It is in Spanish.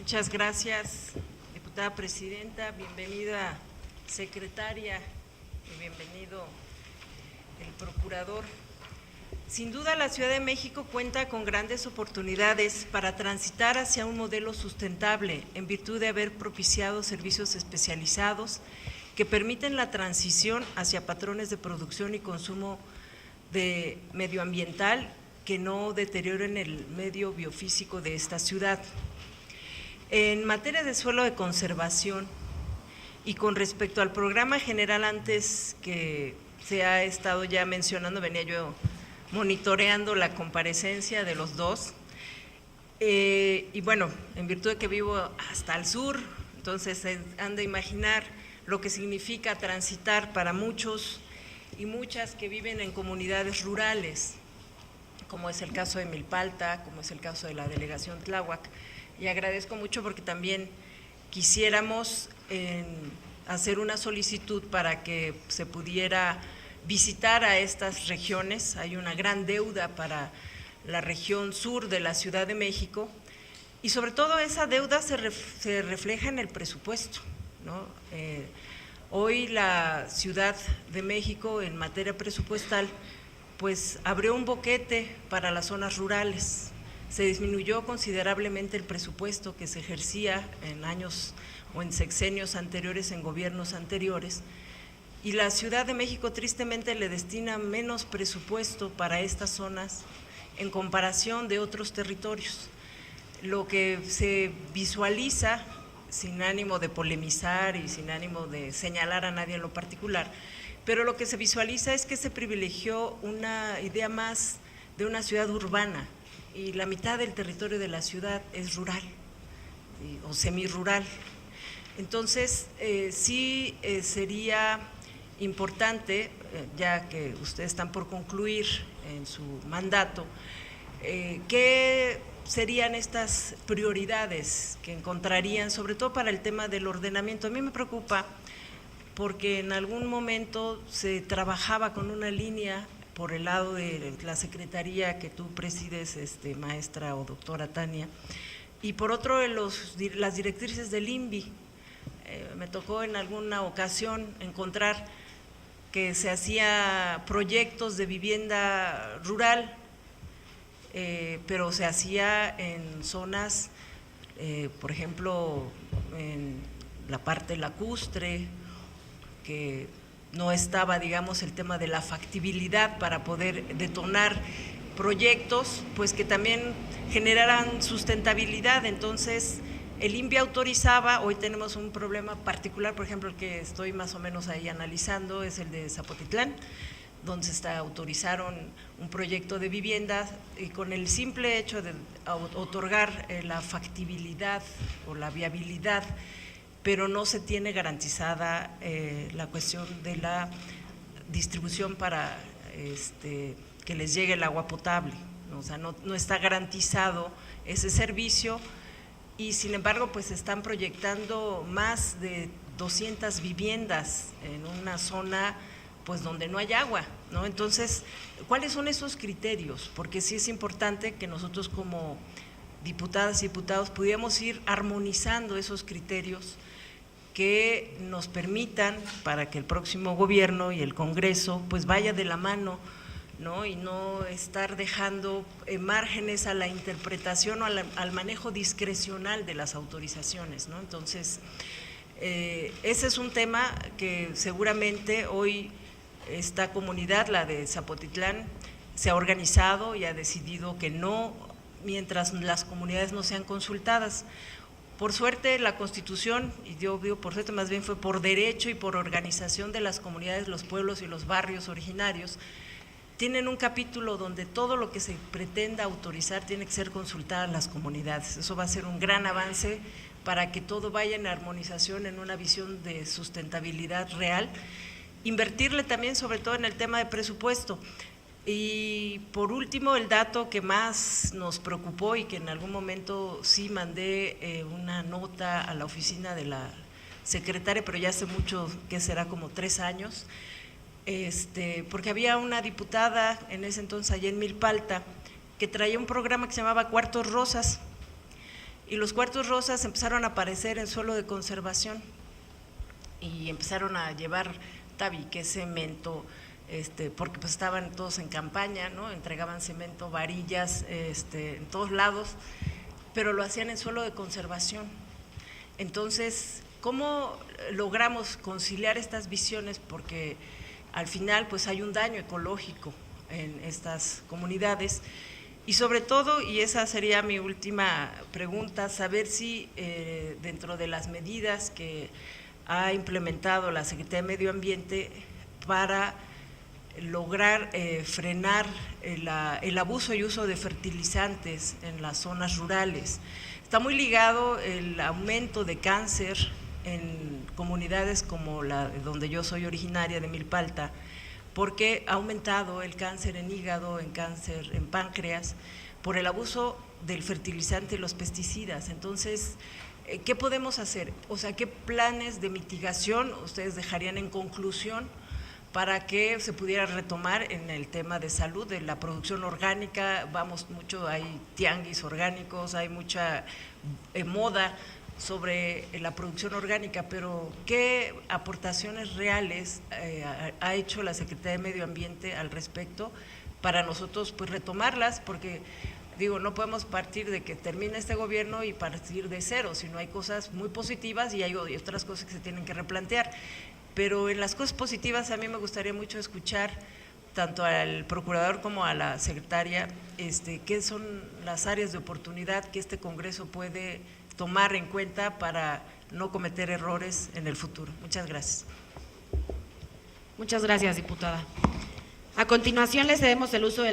Muchas gracias, diputada presidenta, bienvenida secretaria y bienvenido el procurador. Sin duda, la Ciudad de México cuenta con grandes oportunidades para transitar hacia un modelo sustentable en virtud de haber propiciado servicios especializados que permiten la transición hacia patrones de producción y consumo de medioambiental que no deterioren el medio biofísico de esta ciudad. En materia de suelo de conservación y con respecto al programa general antes que se ha estado ya mencionando, venía yo monitoreando la comparecencia de los dos y bueno, en virtud de que vivo hasta el sur, entonces han de imaginar lo que significa transitar para muchos y muchas que viven en comunidades rurales, como es el caso de Milpalta, como es el caso de la delegación Tláhuac, y agradezco mucho porque también quisiéramos hacer una solicitud para que se pudiera visitar a estas regiones. Hay una gran deuda para la región sur de la Ciudad de México y sobre todo esa deuda se refleja en el presupuesto, ¿no? Hoy la Ciudad de México en materia presupuestal pues abrió un boquete para las zonas rurales, se disminuyó considerablemente el presupuesto que se ejercía en años o en sexenios anteriores, en gobiernos anteriores, y la Ciudad de México tristemente le destina menos presupuesto para estas zonas en comparación de otros territorios. Lo que se visualiza, sin ánimo de polemizar y sin ánimo de señalar a nadie en lo particular, pero lo que se visualiza es que se privilegió una idea más de una ciudad urbana y la mitad del territorio de la ciudad es rural o semirural. Entonces, sí sería importante, ya que ustedes están por concluir en su mandato, ¿qué serían estas prioridades que encontrarían, sobre todo para el tema del ordenamiento? A mí me preocupa porque en algún momento se trabajaba con una línea por el lado de la secretaría que tú presides, maestra o doctora Tania, y por otro de las directrices del INVI. Me tocó en alguna ocasión encontrar que se hacía proyectos de vivienda rural, pero se hacía en zonas, por ejemplo, en la parte lacustre, que no estaba, digamos, el tema de la factibilidad para poder detonar proyectos, pues que también generaran sustentabilidad. Entonces, el INVI autorizaba, hoy tenemos un problema particular, por ejemplo, el que estoy más o menos ahí analizando, es el de Zapotitlán, donde autorizaron un proyecto de vivienda y con el simple hecho de otorgar la factibilidad o la viabilidad, pero no se tiene garantizada la cuestión de la distribución para que les llegue el agua potable, ¿no? O sea, no está garantizado ese servicio y sin embargo pues están proyectando más de 200 viviendas en una zona pues donde no hay agua, ¿no? Entonces, ¿cuáles son esos criterios? Porque sí es importante que nosotros como diputadas y diputados pudiéramos ir armonizando esos criterios que nos permitan para que el próximo gobierno y el Congreso pues vaya de la mano, ¿no? Y no estar dejando márgenes a la interpretación o al manejo discrecional de las autorizaciones, ¿no? Entonces, ese es un tema que seguramente hoy esta comunidad, la de Zapotitlán, se ha organizado y ha decidido que no, mientras las comunidades no sean consultadas. Por suerte la Constitución, y yo digo por suerte, más bien fue por derecho y por organización de las comunidades, los pueblos y los barrios originarios, tienen un capítulo donde todo lo que se pretenda autorizar tiene que ser consultada a las comunidades. Eso va a ser un gran avance para que todo vaya en armonización, en una visión de sustentabilidad real. Invertirle también sobre todo en el tema de presupuesto. Y por último, el dato que más nos preocupó y que en algún momento sí mandé una nota a la oficina de la secretaria, pero ya hace mucho, que será como 3 años, porque había una diputada en ese entonces allá en Milpalta que traía un programa que se llamaba Cuartos Rosas y los cuartos rosas empezaron a aparecer en suelo de conservación y empezaron a llevar tabique, cemento, porque pues estaban todos en campaña, ¿no? Entregaban cemento, varillas, en todos lados, pero lo hacían en suelo de conservación. Entonces, ¿cómo logramos conciliar estas visiones? Porque al final pues hay un daño ecológico en estas comunidades y sobre todo, y esa sería mi última pregunta, saber si dentro de las medidas que ha implementado la Secretaría de Medio Ambiente para lograr frenar el abuso y uso de fertilizantes en las zonas rurales. Está muy ligado el aumento de cáncer en comunidades como la donde yo soy originaria, de Milpalta, porque ha aumentado el cáncer en hígado, en cáncer en páncreas, por el abuso del fertilizante y los pesticidas. Entonces, ¿qué podemos hacer? O sea, ¿qué planes de mitigación ustedes dejarían en conclusión para que se pudiera retomar en el tema de salud, de la producción orgánica? Vamos mucho, hay tianguis orgánicos, hay mucha moda sobre la producción orgánica, pero ¿qué aportaciones reales ha hecho la Secretaría de Medio Ambiente al respecto para nosotros pues retomarlas? Porque digo, no podemos partir de que termine este gobierno y partir de cero, sino hay cosas muy positivas y hay otras cosas que se tienen que replantear. Pero en las cosas positivas a mí me gustaría mucho escuchar tanto al procurador como a la secretaria, qué son las áreas de oportunidad que este Congreso puede tomar en cuenta para no cometer errores en el futuro. Muchas gracias. Muchas gracias, diputada. A continuación, le cedemos el uso de la